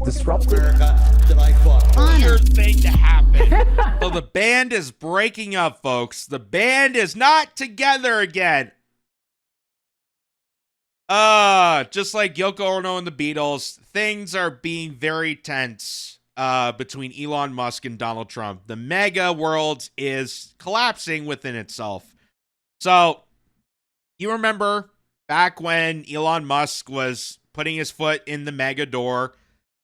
disruptive. America that I fought. Weird thing to happen. So the band is breaking up, folks. The band is not together again. Just like Yoko Ono and the Beatles, things are being very tense between Elon Musk and Donald Trump. The mega world is collapsing within itself. So, you remember back when Elon Musk was putting his foot in the mega door,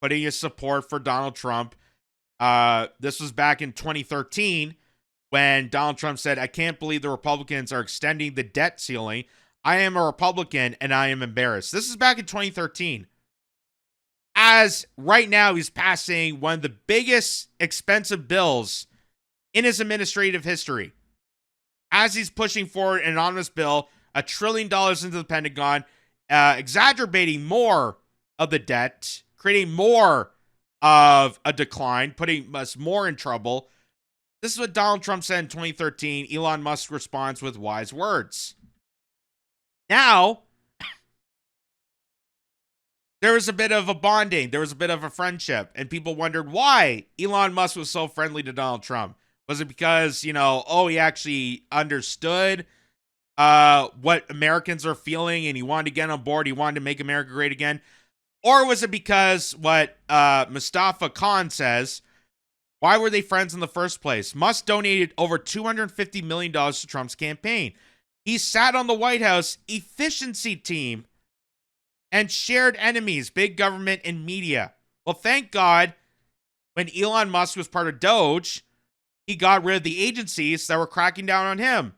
putting his support for Donald Trump. This was back in 2013 when Donald Trump said, "I can't believe the Republicans are extending the debt ceiling. I am a Republican and I am embarrassed." This is back in 2013. As right now, he's passing one of the biggest expensive bills in his administrative history. As he's pushing forward an anonymous bill, $1 trillion into the Pentagon, exacerbating more of the debt, creating more of a decline, putting us more in trouble. This is what Donald Trump said in 2013. Elon Musk responds with wise words. Now, there was a bit of a bonding. There was a bit of a friendship. And people wondered why Elon Musk was so friendly to Donald Trump. Was it because, he actually understood what Americans are feeling and he wanted to get on board, he wanted to make America great again? Or was it because what Mustafa Khan says, why were they friends in the first place? Musk donated over $250 million to Trump's campaign. He sat on the White House efficiency team and shared enemies, big government and media. Well, thank God, when Elon Musk was part of Doge, he got rid of the agencies that were cracking down on him.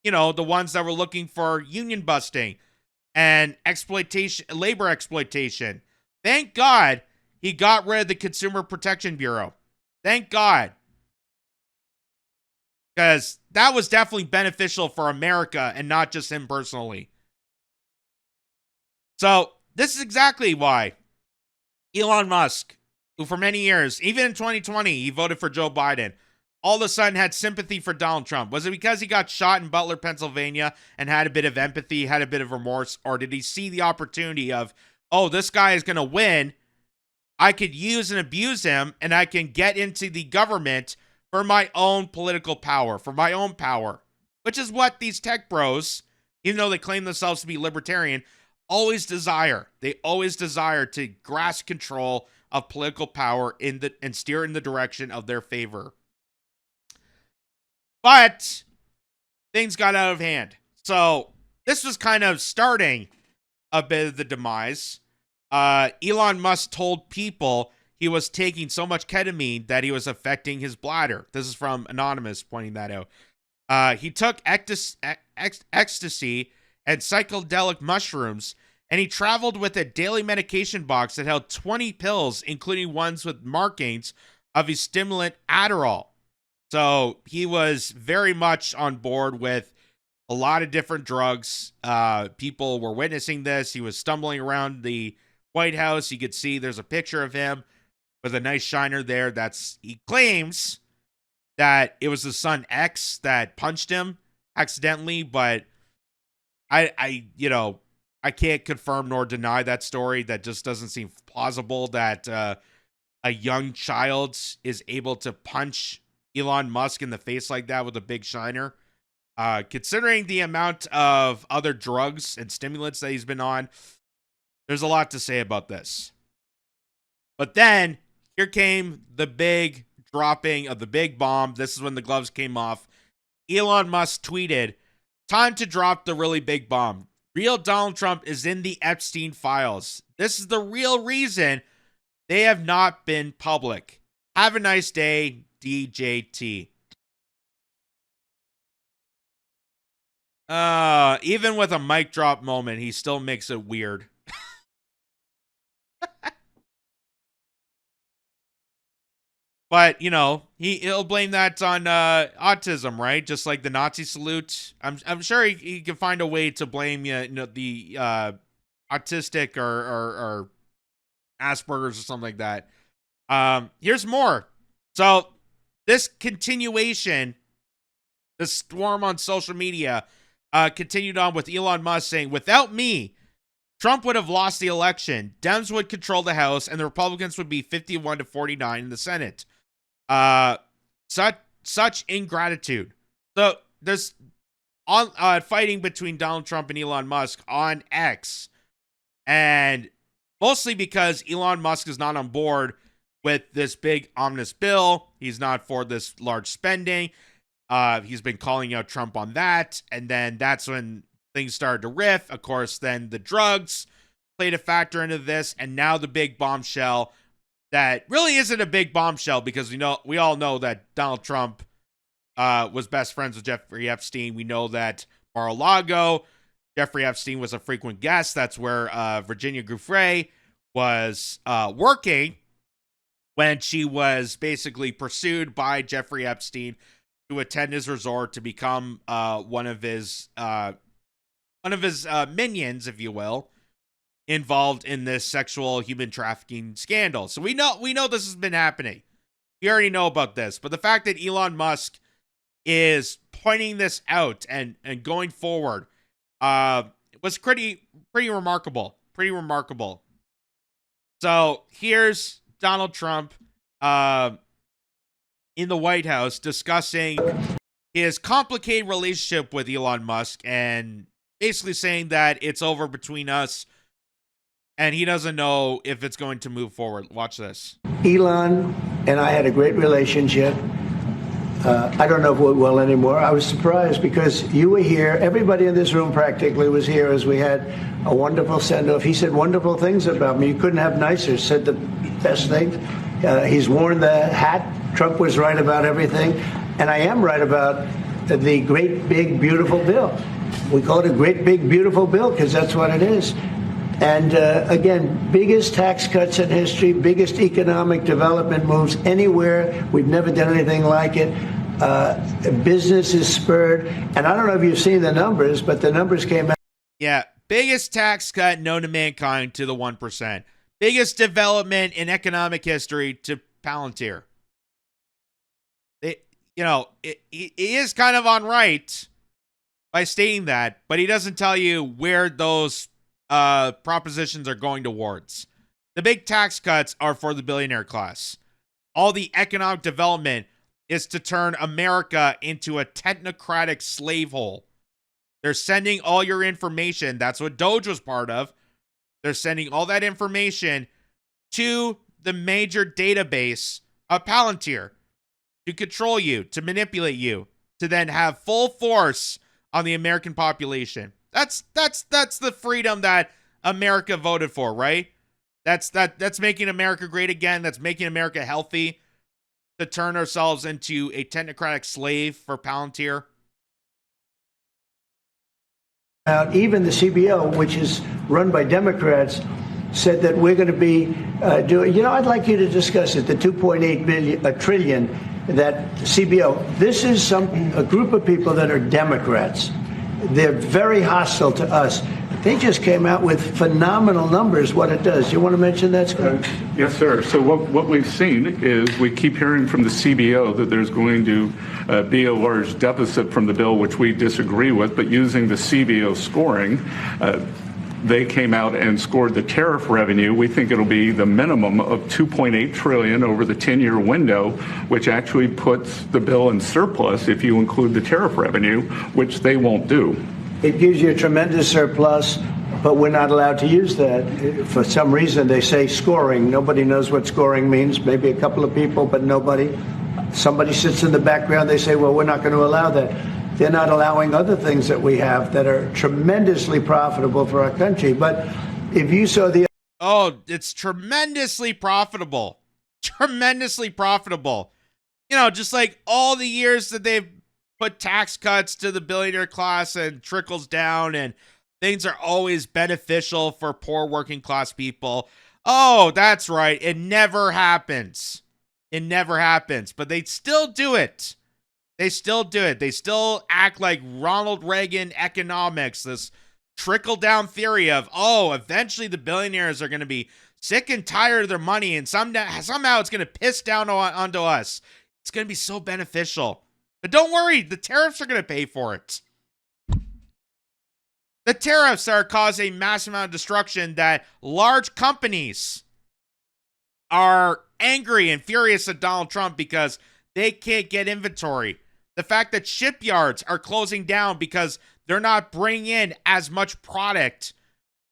The ones that were looking for union busting and exploitation, labor exploitation. Thank God he got rid of the Consumer Protection Bureau. Thank God. Because that was definitely beneficial for America and not just him personally. So, this is exactly why Elon Musk, who for many years, even in 2020, he voted for Joe Biden, all of a sudden had sympathy for Donald Trump. Was it because he got shot in Butler, Pennsylvania and had a bit of empathy, had a bit of remorse? Or did he see the opportunity of, oh, this guy is going to win. I could use and abuse him and I can get into the government for my own political power, for my own power, which is what these tech bros, even though they claim themselves to be libertarian, always desire. They always desire to grasp control of political power and steer in the direction of their favor. But things got out of hand. So this was kind of starting a bit of the demise. Elon Musk told people he was taking so much ketamine that he was affecting his bladder. This is from Anonymous pointing that out. He took ecstasy and psychedelic mushrooms, and he traveled with a daily medication box that held 20 pills, including ones with markings of his stimulant Adderall. So he was very much on board with a lot of different drugs. People were witnessing this. He was stumbling around the White House. You could see there's a picture of him with a nice shiner there. He claims that it was his son X that punched him accidentally, but I can't confirm nor deny that story. That just doesn't seem plausible that a young child is able to punch Elon Musk in the face like that with a big shiner. Considering the amount of other drugs and stimulants that he's been on, there's a lot to say about this. But then, here came the big dropping of the big bomb. This is when the gloves came off. Elon Musk tweeted, "Time to drop the really big bomb. Real Donald Trump is in the Epstein files. This is the real reason they have not been public. Have a nice day, DJT." Even with a mic drop moment, he still makes it weird. But, he'll blame that on autism, right? Just like the Nazi salute. I'm sure he can find a way to blame the autistic or Asperger's or something like that. Here's more. So this continuation, the storm on social media, continued on with Elon Musk saying, "Without me, Trump would have lost the election. Dems would control the House, and the Republicans would be 51 to 49 in the Senate. Such ingratitude. So there's fighting between Donald Trump and Elon Musk on X, and mostly because Elon Musk is not on board with this big ominous bill. He's not for this large spending. He's been calling out Trump on that, and then that's when things started to riff. Of course, then the drugs played a factor into this, and now the big bombshell that really isn't a big bombshell, because we all know that Donald Trump was best friends with Jeffrey Epstein. We know that Mar-a-Lago, Jeffrey Epstein was a frequent guest. That's where Virginia Giuffre was working when she was basically pursued by Jeffrey Epstein to attend his resort to become one of his minions, if you will, involved in this sexual human trafficking scandal. So we know this has been happening. We already know about this. But the fact that Elon Musk is pointing this out and going forward was pretty remarkable. Pretty remarkable. So here's Donald Trump in the White House discussing his complicated relationship with Elon Musk and basically saying that it's over between us and he doesn't know if it's going to move forward. Watch this. Elon and I had a great relationship. I don't know if we're well anymore. I was surprised because you were here. Everybody in this room practically was here as we had a wonderful send-off. He said wonderful things about me. You couldn't have nicer. Said the best things. He's worn the hat. Trump was right about everything. And I am right about the great, big, beautiful bill. We call it a great, big, beautiful bill because that's what it is. And again, biggest tax cuts in history, biggest economic development moves anywhere. We've never done anything like it. Business is spurred. And I don't know if you've seen the numbers, but the numbers came out. Yeah, biggest tax cut known to mankind to the 1%. Biggest development in economic history to Palantir. He is kind of on right by stating that, but he doesn't tell you where those propositions are going towards. The big tax cuts are for the billionaire class. All the economic development is to turn America into a technocratic slave hole. They're sending all your information. That's what Doge was part of. They're sending all that information to the major database of Palantir to control you, to manipulate you, to then have full force on the American population. That's the freedom that America voted for, right? That's making America great again. That's making America healthy, to turn ourselves into a technocratic slave for Palantir. Even the CBO, which is run by Democrats, said that we're going to be doing. I'd like you to discuss it. The 2.8 trillion that CBO. This is a group of people that are Democrats. They're very hostile to us. They just came out with phenomenal numbers, what it does. You want to mention that, Scott? Yes, sir. So what we've seen is we keep hearing from the CBO that there's going to be a large deficit from the bill, which we disagree with, but using the CBO scoring, they came out and scored the tariff revenue. We think it'll be the minimum of $2.8 trillion over the 10-year window, which actually puts the bill in surplus if you include the tariff revenue, which they won't do. It gives you a tremendous surplus, but we're not allowed to use that. For some reason, they say scoring. Nobody knows what scoring means. Maybe a couple of people, but nobody. Somebody sits in the background. They say, well, we're not going to allow that. They're not allowing other things that we have that are tremendously profitable for our country. But if you saw the... Oh, it's tremendously profitable. Tremendously profitable. Just like all the years that they've put tax cuts to the billionaire class and trickles down, and things are always beneficial for poor working class people. Oh, that's right. It never happens. It never happens. But they still do it. They still do it. They still act like Ronald Reagan economics, this trickle-down theory of, eventually the billionaires are going to be sick and tired of their money, and somehow it's going to piss down onto us. It's going to be so beneficial. But don't worry, the tariffs are going to pay for it. The tariffs are causing massive amount of destruction that large companies are angry and furious at Donald Trump because they can't get inventory. The fact that shipyards are closing down because they're not bringing in as much product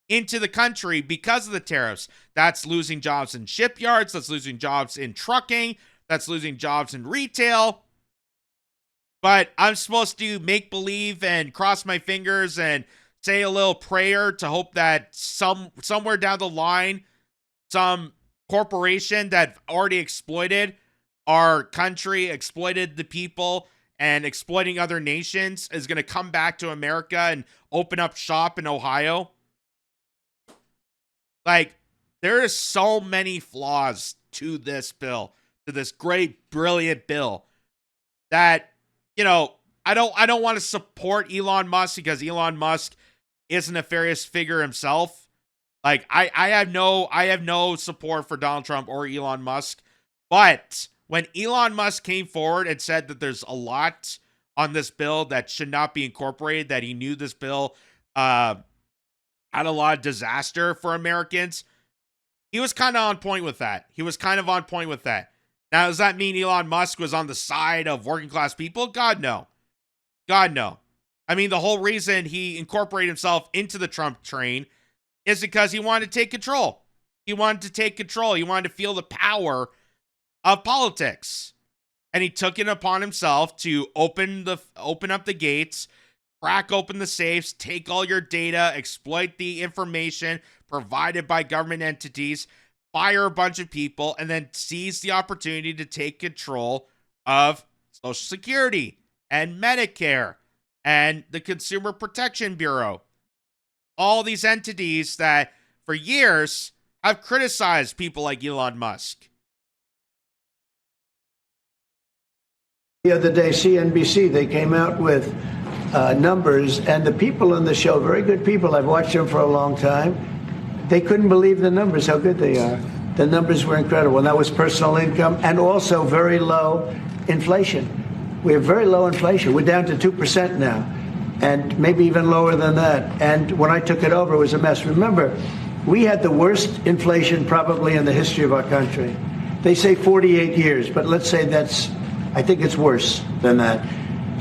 into the country because of the tariffs. That's losing jobs in shipyards. That's losing jobs in trucking. That's losing jobs in retail. But I'm supposed to make believe and cross my fingers and say a little prayer to hope that somewhere down the line, some corporation that already exploited our country, exploited the people, and exploiting other nations is going to come back to America and open up shop in Ohio. Like, there is so many flaws to this bill, to this great, brilliant bill, that, you know, I don't want to support Elon Musk because Elon Musk is a nefarious figure himself. Like, I have no support for Donald Trump or Elon Musk. But when Elon Musk came forward and said that there's a lot on this bill that should not be incorporated, that he knew this bill had a lot of disaster for Americans, he was kind of on point with that. Now, does that mean Elon Musk was on the side of working class people? God, no. God, no. I mean, the whole reason he incorporated himself into the Trump train is because he wanted to take control. He wanted to feel the power of politics. And he took it upon himself to open up the gates, crack open the safes, take all your data, exploit the information provided by government entities, fire a bunch of people, and then seize the opportunity to take control of Social Security and Medicare and the Consumer Protection Bureau. All these entities that for years have criticized people like Elon Musk. The other day, CNBC, they came out with numbers, and the people on the show, very good people, I've watched them for a long time, they couldn't believe the numbers, how good they are. The numbers were incredible, and that was personal income and also very low inflation. We have very low inflation. We're down to 2% now, and maybe even lower than that. And when I took it over, it was a mess. Remember, we had the worst inflation probably in the history of our country. They say 48 years, but let's say I think it's worse than that.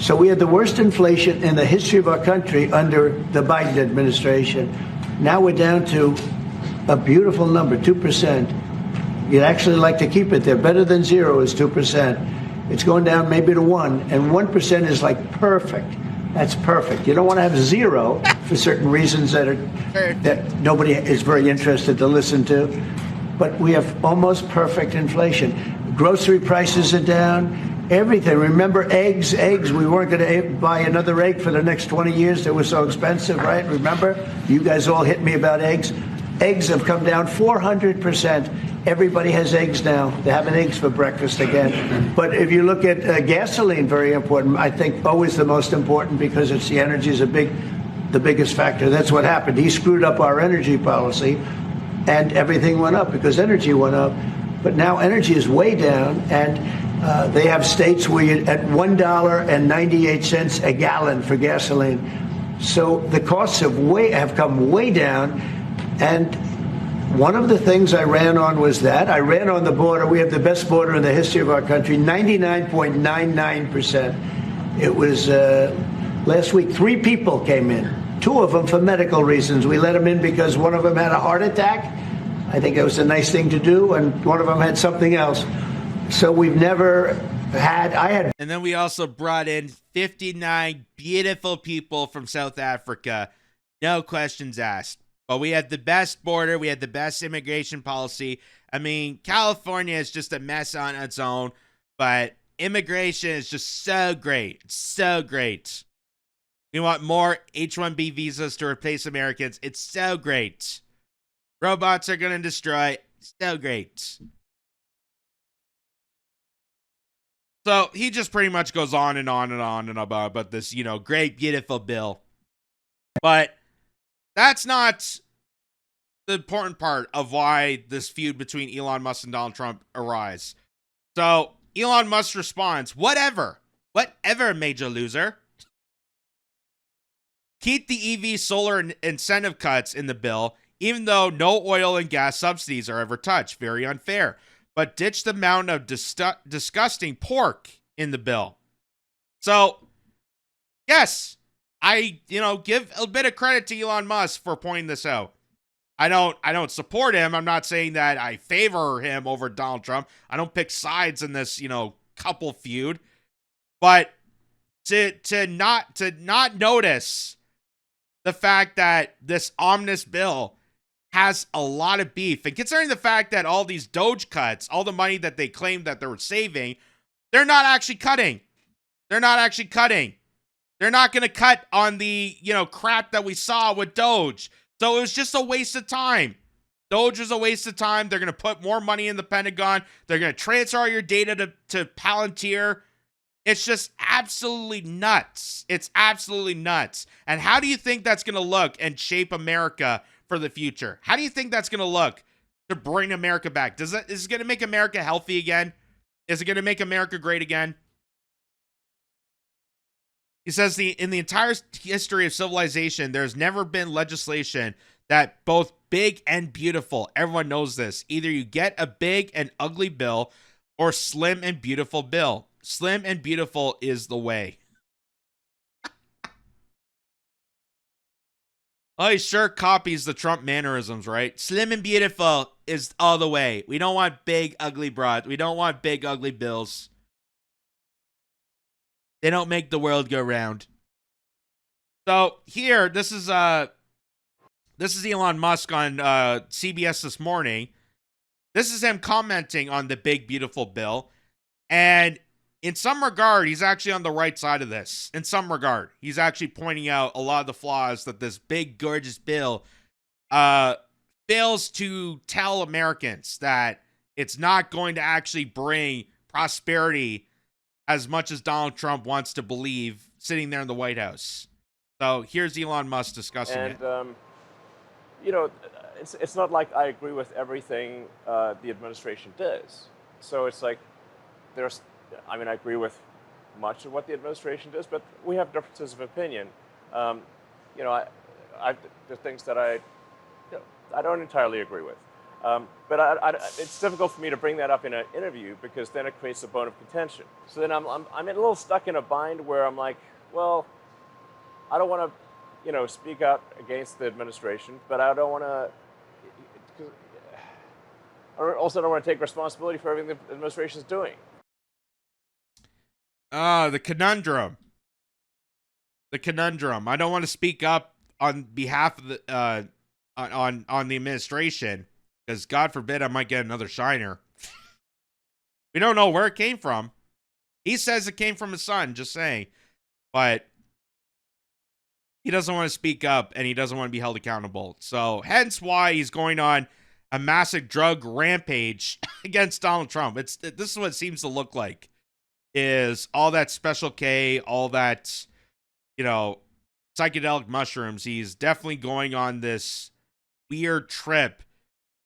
So we had the worst inflation in the history of our country under the Biden administration. Now we're down to a beautiful number, 2%. You'd actually like to keep it there. Better than zero is 2%. It's going down maybe to 1%, and 1% is like perfect. That's perfect. You don't want to have zero for certain reasons that nobody is very interested to listen to. But we have almost perfect inflation. Grocery prices are down. Everything. Remember eggs? We weren't going to buy another egg for the next 20 years. They were so expensive, right? Remember? You guys all hit me about eggs. Eggs have come down 400%. Everybody has eggs now. They're having eggs for breakfast again. But if you look at gasoline, very important. I think always the most important because it's the energy is the biggest factor. That's what happened. He screwed up our energy policy, and everything went up because energy went up. But now energy is way down, and they have states where you're at $1.98 a gallon for gasoline. So the costs have come way down, and one of the things I ran on was that. I ran on the border. We have the best border in the history of our country, 99.99%. It was last week, 3 people came in, 2 of them for medical reasons. We let them in because one of them had a heart attack. I think it was a nice thing to do, and one of them had something else. So we've never had. And then we also brought in 59 beautiful people from South Africa. No questions asked. But we had the best border. We had the best immigration policy. I mean, California is just a mess on its own, but immigration is just so great. It's so great. We want more H-1B visas to replace Americans. It's so great. Robots are going to destroy. So great. So he just pretty much goes on and on and on and about this, great, beautiful bill. But that's not the important part of why this feud between Elon Musk and Donald Trump arise. So Elon Musk responds, whatever, major loser. keep the EV solar incentive cuts in the bill, even though no oil and gas subsidies are ever touched. Very unfair. But ditch the mountain of disgusting pork in the bill. So, yes, I, give a bit of credit to Elon Musk for pointing this out. I don't support him. I'm not saying that I favor him over Donald Trump. I don't pick sides in this, couple feud. But to not notice the fact that this ominous bill has a lot of beef, and considering the fact that all these Doge cuts, all the money that they claimed that they were saving, they're not actually cutting. They're not actually cutting. They're not going to cut on the, crap that we saw with Doge. So it was just a waste of time. Doge was a waste of time. They're going to put more money in the Pentagon. They're going to transfer all your data to Palantir. It's just absolutely nuts. It's absolutely nuts. And how do you think that's going to look and shape America for the future? How do you think that's going to look to bring America back? Is it going to make America healthy again? Is it going to make America great again? He says in the entire history of civilization, there's never been legislation that both big and beautiful. Everyone knows this. Either you get a big and ugly bill or slim and beautiful bill. Slim and beautiful is the way. Oh, he sure copies the Trump mannerisms, right? Slim and beautiful is all the way. We don't want big, ugly broads. We don't want big, ugly bills. They don't make the world go round. So here, this is Elon Musk on CBS this morning. This is him commenting on the big, beautiful bill. And in some regard, he's actually on the right side of this. In some regard, he's actually pointing out a lot of the flaws that this big, gorgeous bill fails to tell Americans, that it's not going to actually bring prosperity as much as Donald Trump wants to believe sitting there in the White House. So here's Elon Musk discussing it. It's not like I agree with everything the administration does. So it's like I agree with much of what the administration does, but we have differences of opinion. There are things that I don't entirely agree with. But it's difficult for me to bring that up in an interview, because then it creates a bone of contention. So then I'm a little stuck in a bind where I'm like, well, I don't want to, speak out against the administration, but I don't want to. I also don't want to take responsibility for everything the administration is doing. The conundrum. The conundrum. I don't want to speak up on behalf of the on the administration, because God forbid I might get another shiner. We don't know where it came from. He says it came from his son, just saying. But he doesn't want to speak up, and he doesn't want to be held accountable. So hence why he's going on a massive drug rampage against Donald Trump. This is what it seems to look like, is all that Special K, all that, psychedelic mushrooms. He's definitely going on this weird trip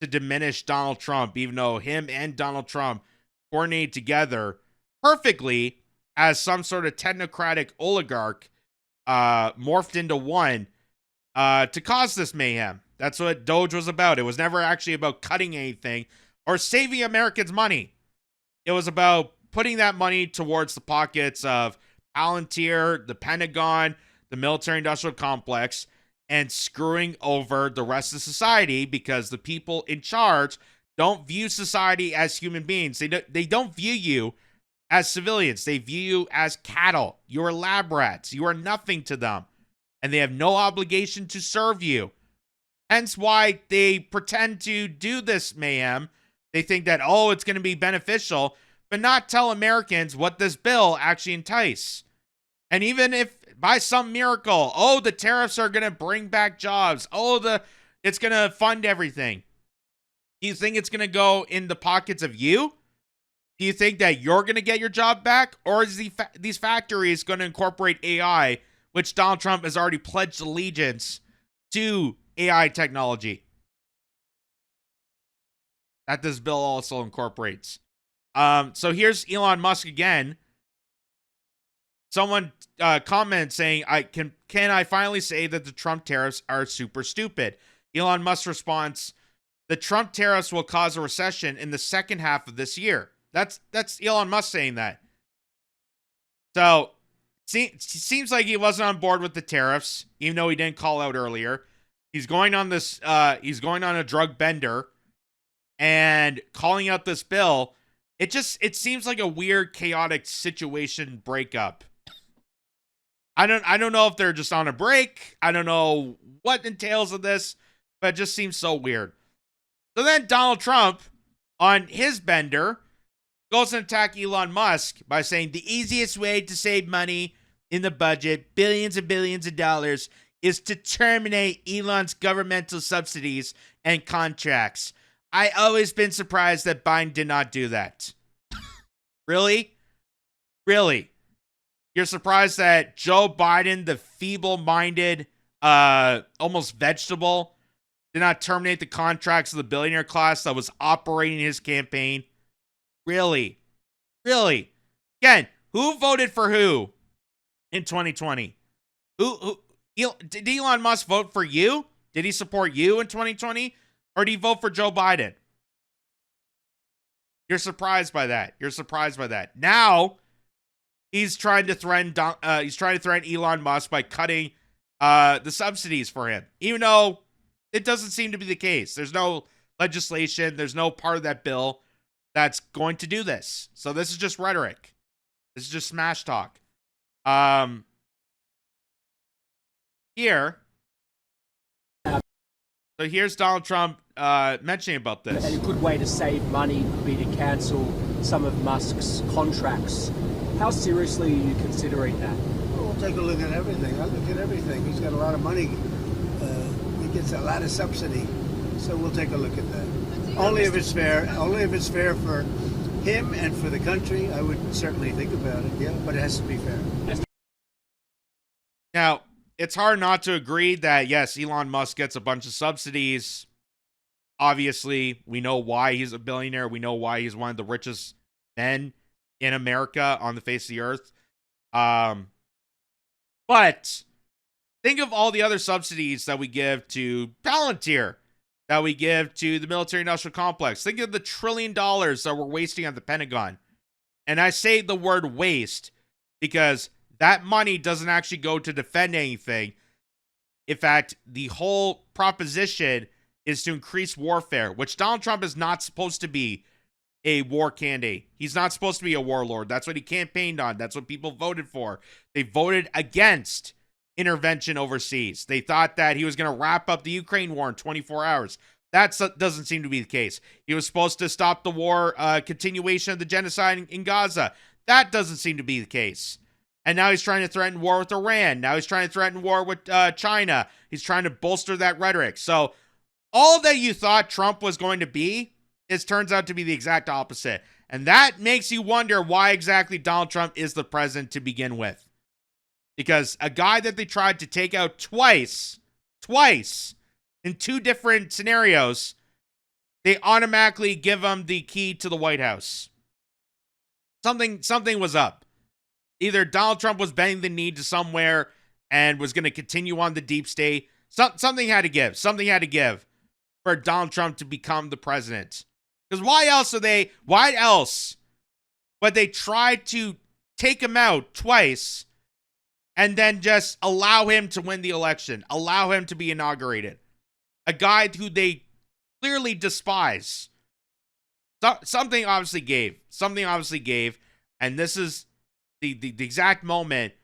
to diminish Donald Trump, even though him and Donald Trump coordinate together perfectly as some sort of technocratic oligarch morphed into one to cause this mayhem. That's what Doge was about. It was never actually about cutting anything or saving Americans money. It was about putting that money towards the pockets of Palantir, the Pentagon, the military-industrial complex, and screwing over the rest of society, because the people in charge don't view society as human beings. They don't view you as civilians. They view you as cattle. You are lab rats. You are nothing to them. And they have no obligation to serve you. Hence why they pretend to do this mayhem. They think that, it's going to be beneficial, but not tell Americans what this bill actually entices. And even if by some miracle, the tariffs are going to bring back jobs. It's going to fund everything. Do you think it's going to go in the pockets of you? Do you think that you're going to get your job back? Or is these factories going to incorporate AI, which Donald Trump has already pledged allegiance to AI technology that this bill also incorporates? So here's Elon Musk again, someone comment saying, can I finally say that the Trump tariffs are super stupid? Elon Musk responds, the Trump tariffs will cause a recession in the second half of this year. That's Elon Musk saying that. So seems like he wasn't on board with the tariffs, even though he didn't call out earlier. He's going on this. He's going on a drug bender, and calling out this bill. It seems like a weird, chaotic situation breakup. I don't know if they're just on a break. I don't know what entails of this, but it just seems so weird. So then Donald Trump, on his bender, goes and attack Elon Musk by saying the easiest way to save money in the budget, billions and billions of dollars, is to terminate Elon's governmental subsidies and contracts. I always been surprised that Biden did not do that. Really? Really? You're surprised that Joe Biden, the feeble-minded, almost vegetable, did not terminate the contracts of the billionaire class that was operating his campaign? Really? Really? Again, who voted for who in 2020? Did Elon Musk vote for you? Did he support you in 2020? Or did he vote for Joe Biden? You're surprised by that. You're surprised by that. Now, he's trying to threaten Elon Musk by cutting the subsidies for him, even though it doesn't seem to be the case. There's no legislation. There's no part of that bill that's going to do this. So this is just rhetoric. This is just smash talk. So here's Donald Trump mentioning about this. And a good way to save money would be to cancel some of Musk's contracts. How seriously are you considering that? Well, we'll take a look at everything. I'll look at everything. He's got a lot of money. He gets a lot of subsidy. So we'll take a look at that. Only if it's fair. Only if it's fair for him and for the country. I would certainly think about it, yeah. But it has to be fair. Now, it's hard not to agree that, yes, Elon Musk gets a bunch of subsidies. Obviously, we know why he's a billionaire. We know why he's one of the richest men in America on the face of the earth. But think of all the other subsidies that we give to Palantir, that we give to the military-industrial complex. Think of the $1 trillion that we're wasting on the Pentagon. And I say the word waste because that money doesn't actually go to defend anything. In fact, the whole proposition is to increase warfare, which Donald Trump is not supposed to be a war candidate. He's not supposed to be a warlord. That's what he campaigned on. That's what people voted for. They voted against intervention overseas. They thought that he was going to wrap up the Ukraine war in 24 hours. That doesn't seem to be the case. He was supposed to stop the war, continuation of the genocide in Gaza. That doesn't seem to be the case. And now he's trying to threaten war with Iran. Now he's trying to threaten war with China. He's trying to bolster that rhetoric. So all that you thought Trump was going to be, turns out to be the exact opposite. And that makes you wonder why exactly Donald Trump is the president to begin with. Because a guy that they tried to take out twice, in two different scenarios, they automatically give him the key to the White House. Something was up. Either Donald Trump was bending the knee to somewhere and was going to continue on the deep state. Something had to give. Something had to give for Donald Trump to become the president. Because why else would they try to take him out twice and then just allow him to win the election, allow him to be inaugurated? A guy who they clearly despise. Something obviously gave. And this is the exact moment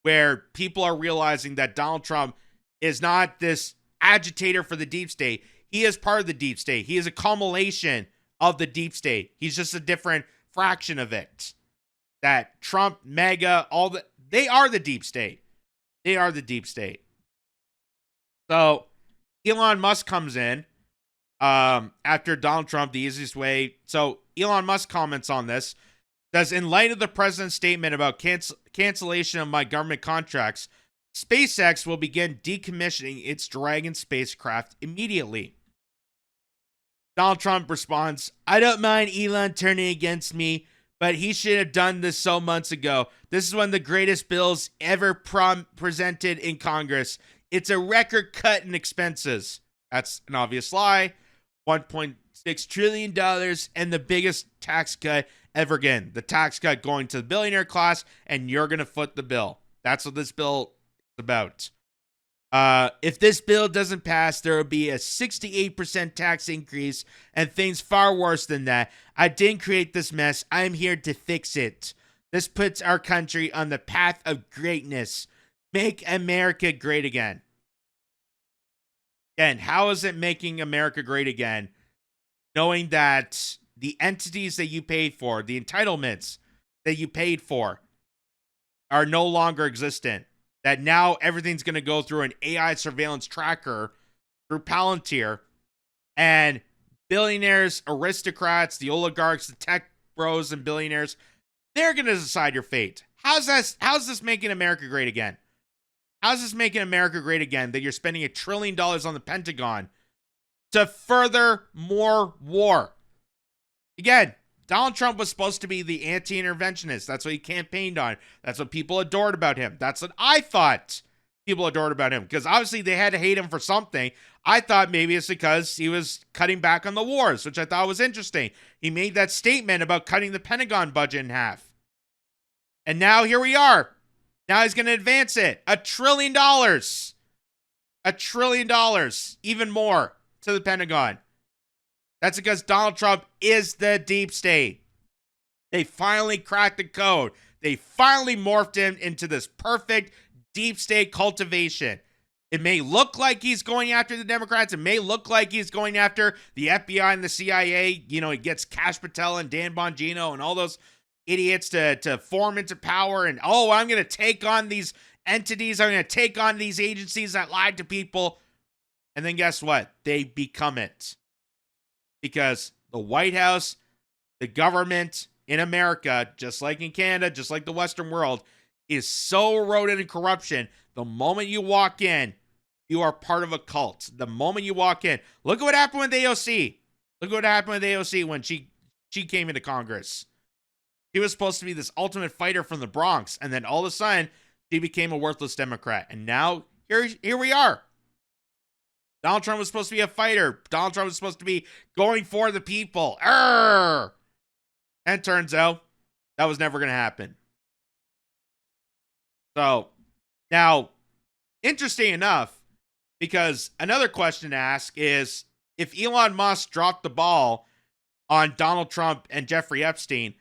where people are realizing that Donald Trump is not this agitator for the deep state. He is part of the deep state. He is a culmination of the deep state. He's just a different fraction of it. That Trump, MAGA, they are the deep state. They are the deep state. So Elon Musk comes in after Donald Trump, the easiest way. So Elon Musk comments on this. Says, in light of the president's statement about cancellation of my government contracts, SpaceX will begin decommissioning its Dragon spacecraft immediately. Donald Trump responds, I don't mind Elon turning against me, but he should have done this so months ago. This is one of the greatest bills ever presented in Congress. It's a record cut in expenses. That's an obvious lie. $1.6 trillion and the biggest tax cut ever again. The tax cut going to the billionaire class, and you're going to foot the bill. That's what this bill is about. If this bill doesn't pass, there will be a 68% tax increase and things far worse than that. I didn't create this mess. I am here to fix it. This puts our country on the path of greatness. Make America great again. And how is it making America great again? Knowing that the entities that you paid for, the entitlements that you paid for, are no longer existent. That now everything's going to go through an AI surveillance tracker through Palantir, and billionaires, aristocrats, the oligarchs, the tech bros and billionaires, they're going to decide your fate. How's this making America great again? How's this making America great again that you're spending $1 trillion on the Pentagon to further more war? Again, Donald Trump was supposed to be the anti-interventionist. That's what he campaigned on. That's what people adored about him. That's what I thought people adored about him, because obviously they had to hate him for something. I thought maybe it's because he was cutting back on the wars, which I thought was interesting. He made that statement about cutting the Pentagon budget in half. And now here we are. Now he's going to advance it. $1 trillion. $1 trillion. Even more to the Pentagon. That's because Donald Trump is the deep state. They finally cracked the code. They finally morphed him into this perfect deep state cultivation. It may look like he's going after the Democrats. It may look like he's going after the FBI and the CIA. You know, he gets Kash Patel and Dan Bongino and all those idiots to form into power. And, oh, I'm going to take on these entities. I'm going to take on these agencies that lied to people. And then guess what? They become it. Because the White House, the government in America, just like in Canada, just like the Western world, is so eroded in corruption. The moment you walk in, you are part of a cult. The moment you walk in, look at what happened with AOC. Look at what happened with AOC when she came into Congress. She was supposed to be this ultimate fighter from the Bronx, and then all of a sudden, she became a worthless Democrat. And now, here we are. Donald Trump was supposed to be a fighter. Donald Trump was supposed to be going for the people. And turns out that was never going to happen. So, now, interesting enough, because another question to ask is, if Elon Musk dropped the ball on Donald Trump and Jeffrey Epstein,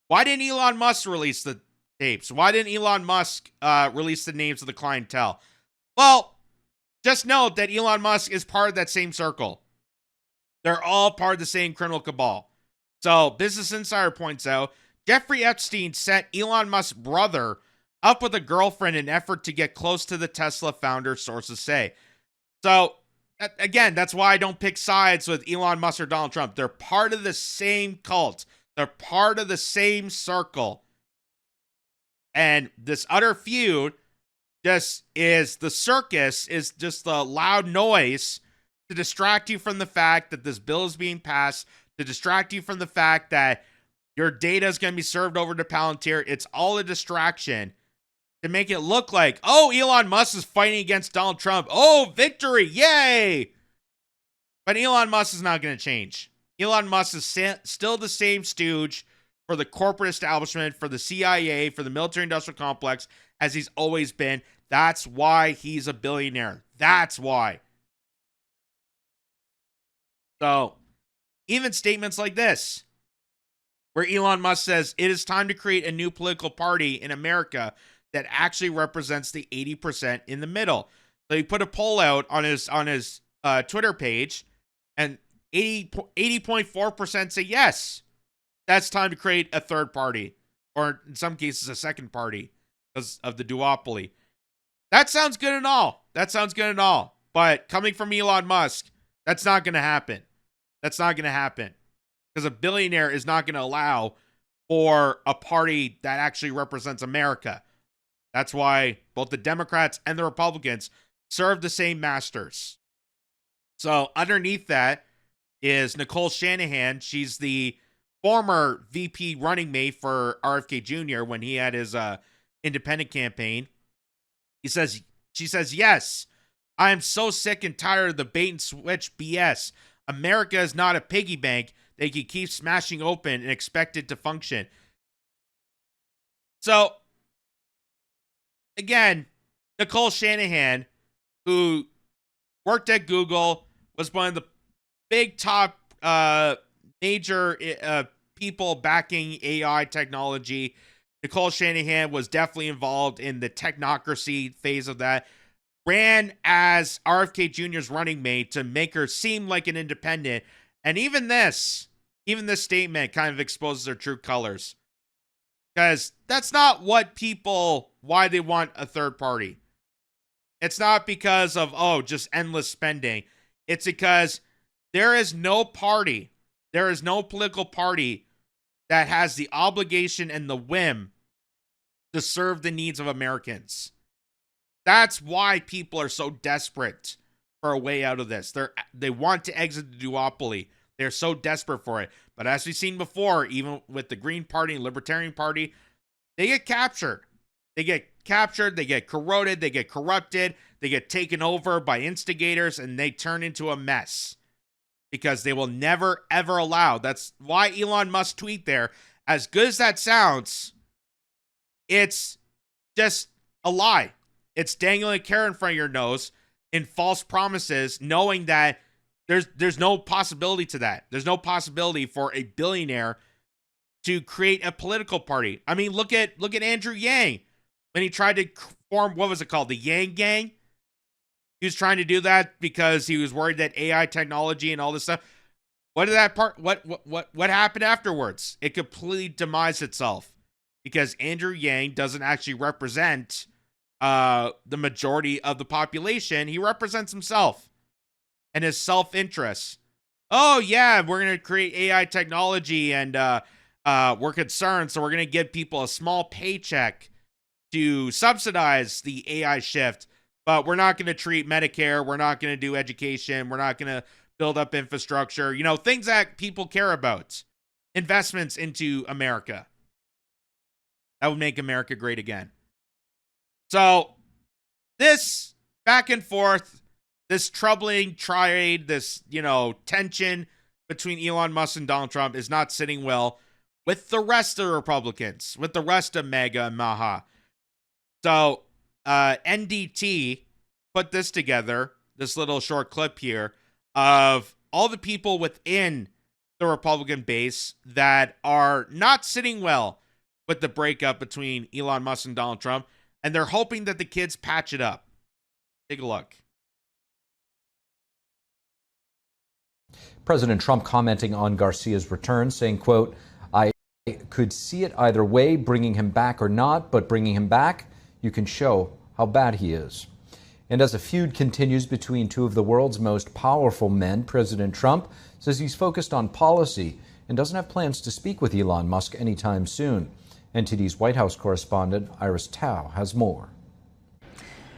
why didn't Elon Musk release the tapes? Why didn't Elon Musk release the names of the clientele? Well, just note that Elon Musk is part of that same circle. They're all part of the same criminal cabal. So, Business Insider points out, Jeffrey Epstein set Elon Musk's brother up with a girlfriend in an effort to get close to the Tesla founder, sources say. So, again, that's why I don't pick sides with Elon Musk or Donald Trump. They're part of the same cult. They're part of the same circle. And this utter feud just is the circus, is just the loud noise to distract you from the fact that this bill is being passed, to distract you from the fact that your data is going to be served over to Palantir. It's all a distraction to make it look like, oh, Elon Musk is fighting against Donald Trump. Oh, victory. Yay. But Elon Musk is not going to change. Elon Musk is still the same stooge for the corporate establishment, for the CIA, for the military-industrial complex, as he's always been. That's why he's a billionaire. That's why. So, even statements like this, where Elon Musk says, it is time to create a new political party in America that actually represents the 80% in the middle. So he put a poll out on his Twitter page, and 80.4% say yes, that's time to create a third party, or in some cases a second party, because of the duopoly. That sounds good and all. But coming from Elon Musk, that's not going to happen. That's not going to happen. Because a billionaire is not going to allow for a party that actually represents America. That's why both the Democrats and the Republicans serve the same masters. So underneath that is Nicole Shanahan. She's the former VP running mate for RFK Jr. when he had his independent campaign. She says, yes, I am so sick and tired of the bait and switch BS. America is not a piggy bank that you keep smashing open and expect it to function. So, again, Nicole Shanahan, who worked at Google, was one of the big top major people backing AI technology. Nicole Shanahan was definitely involved in the technocracy phase of that. Ran as RFK Jr.'s running mate to make her seem like an independent. And even this statement kind of exposes her true colors. Because that's not why they want a third party. It's not because of, just endless spending. It's because there is no political party that has the obligation and the whim to serve the needs of Americans. That's why people are so desperate for a way out of this. They want to exit the duopoly. They're so desperate for it. But as we've seen before, even with the Green Party and Libertarian Party, they get captured. They get corroded, they get corrupted, they get taken over by instigators, and they turn into a mess. Because they will never, ever allow. That's why Elon Musk tweet there. As good as that sounds, it's just a lie. It's dangling a carrot in front of your nose in false promises, knowing that there's no possibility to that. There's no possibility for a billionaire to create a political party. I mean, look at Andrew Yang when he tried to form, what was it called, the Yang Gang. He was trying to do that because he was worried that AI technology and all this stuff. What happened afterwards? It completely demised itself because Andrew Yang doesn't actually represent the majority of the population. He represents himself and his self-interest. Oh yeah, we're going to create AI technology and we're concerned, so we're going to give people a small paycheck to subsidize the AI shift. But we're not going to treat Medicare. We're not going to do education. We're not going to build up infrastructure. You know, things that people care about. Investments into America. That would make America great again. So, this back and forth, this troubling trade, this, tension between Elon Musk and Donald Trump is not sitting well with the rest of the Republicans, with the rest of MAGA and Maha. So, NDT put this together, this little short clip here of all the people within the Republican base that are not sitting well with the breakup between Elon Musk and Donald Trump, and they're hoping that the kids patch it up. Take a look. President Trump commenting on Garcia's return, saying, quote, I could see it either way, bringing him back or not, but bringing him back, you can show how bad he is. And as a feud continues between two of the world's most powerful men, President Trump says he's focused on policy and doesn't have plans to speak with Elon Musk anytime soon. NTD's White House correspondent Iris Tao has more.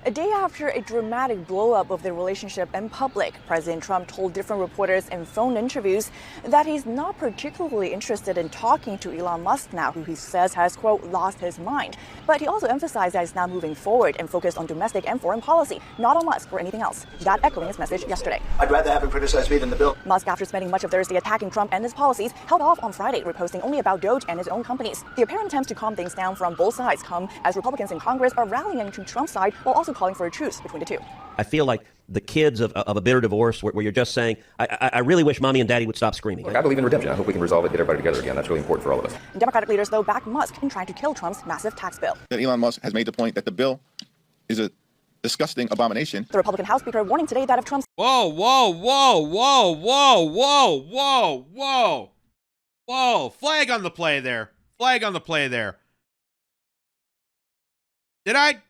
A day after a dramatic blow-up of their relationship in public, President Trump told different reporters in phone interviews that he's not particularly interested in talking to Elon Musk now, who he says has, quote, lost his mind. But he also emphasized that he's now moving forward and focused on domestic and foreign policy, not on Musk or anything else. That echoing his message yesterday. I'd rather have him criticize me than the bill. Musk, after spending much of Thursday attacking Trump and his policies, held off on Friday, reposting only about Doge and his own companies. The apparent attempts to calm things down from both sides come as Republicans in Congress are rallying to Trump's side while also calling for a truce between the two. I feel like the kids of a bitter divorce where you're just saying, I really wish mommy and daddy would stop screaming. Look, I believe in redemption. I hope we can resolve it, get everybody together again. That's really important for all of us. Democratic leaders, though, back Musk in trying to kill Trump's massive tax bill. Elon Musk has made the point that the bill is a disgusting abomination. The Republican House Speaker warning today that if Trump's... Whoa. Flag on the play there. Did I...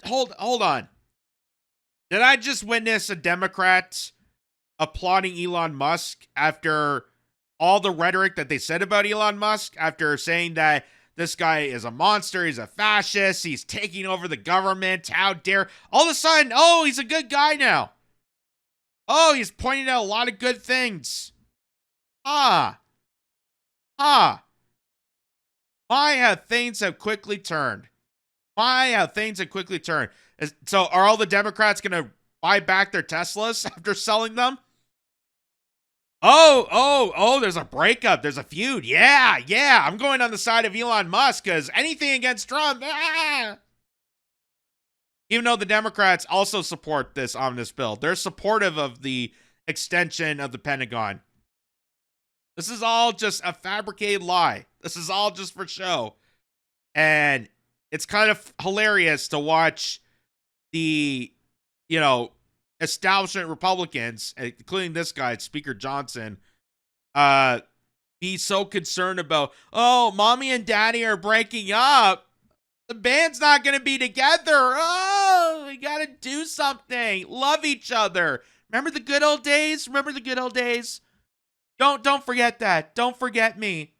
Hold on. Did I just witness a Democrat applauding Elon Musk after all the rhetoric that they said about Elon Musk, after saying that this guy is a monster, he's a fascist, he's taking over the government, how dare... All of a sudden, he's a good guy now. He's pointing out a lot of good things. My, how things have quickly turned. My, how things have quickly turned. So are all the Democrats going to buy back their Teslas after selling them? Oh, there's a breakup. There's a feud. Yeah. I'm going on the side of Elon Musk because anything against Trump. Even though the Democrats also support this omnibus bill, they're supportive of the extension of the Pentagon. This is all just a fabricated lie. This is all just for show. And it's kind of hilarious to watch the, establishment Republicans, including this guy, Speaker Johnson, be so concerned about, oh, mommy and daddy are breaking up. The band's not going to be together. Oh, we got to do something. Love each other. Remember the good old days? Remember the good old days? Don't forget that. Don't forget me.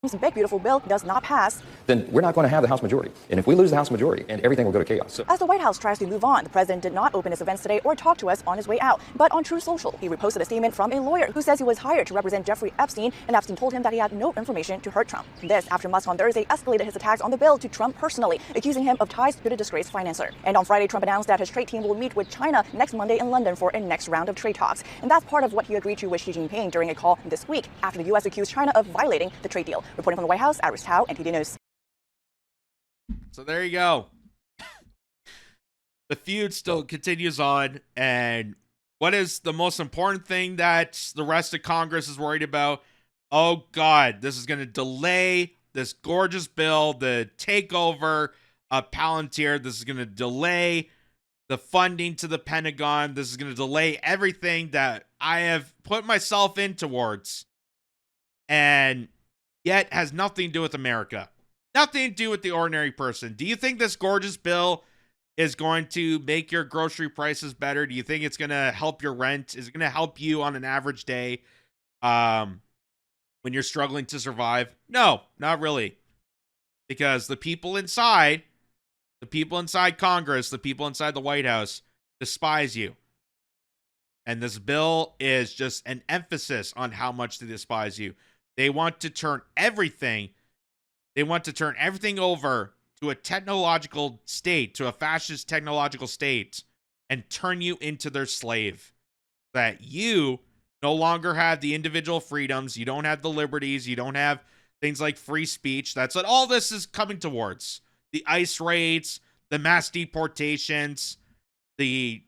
This big, beautiful bill does not pass, then we're not going to have the House majority. And if we lose the House majority, and everything will go to chaos. As the White House tries to move on, the president did not open his events today or talk to us on his way out. But on True Social, he reposted a statement from a lawyer who says he was hired to represent Jeffrey Epstein, and Epstein told him that he had no information to hurt Trump. This after Musk on Thursday escalated his attacks on the bill to Trump personally, accusing him of ties to the disgraced financer. And on Friday, Trump announced that his trade team will meet with China next Monday in London for a next round of trade talks. And that's part of what he agreed to with Xi Jinping during a call this week after the U.S. accused China of violating the trade deal. Reporting from the White House, Iris Tao, NTD News. So there you go. The feud still continues on, and what is the most important thing that the rest of Congress is worried about? Oh God, this is going to delay this gorgeous bill, the takeover of Palantir. This is going to delay the funding to the Pentagon. This is going to delay everything that I have put myself in towards, and yet has nothing to do with America. Nothing to do with the ordinary person. Do you think this gorgeous bill is going to make your grocery prices better? Do you think it's going to help your rent? Is it going to help you on an average day when you're struggling to survive? No, not really. Because the people inside Congress, the people inside the White House despise you. And this bill is just an emphasis on how much they despise you. They want to turn everything over to a technological state, to a fascist technological state, and turn you into their slave. That you no longer have the individual freedoms, you don't have the liberties, you don't have things like free speech. That's what all this is coming towards. The ICE raids, the mass deportations, the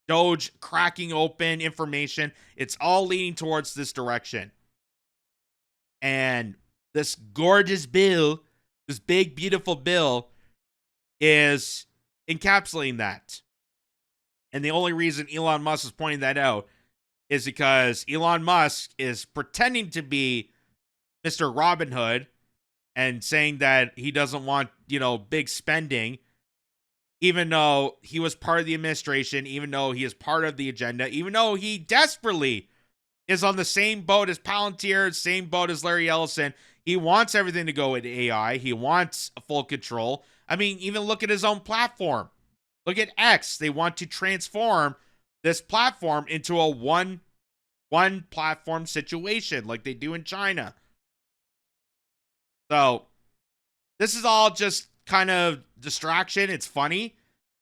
Doge cracking open information. It's all leading towards this direction. And this gorgeous bill, this big, beautiful bill, is encapsulating that. And the only reason Elon Musk is pointing that out is because Elon Musk is pretending to be Mr. Robin Hood and saying that he doesn't want, big spending, even though he was part of the administration, even though he is part of the agenda, even though he desperately is on the same boat as Palantir, same boat as Larry Ellison. He wants everything to go into AI. He wants full control. I mean, even look at his own platform. Look at X. They want to transform this platform into a one platform situation like they do in China. So this is all just kind of distraction. It's funny.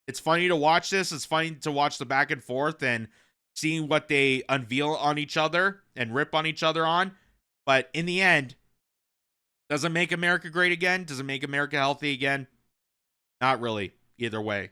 It's funny to watch this. It's funny to watch the back and forth and seeing what they unveil on each other and rip on each other on. But in the end, does it make America great again? Does it make America healthy again? Not really. Either way.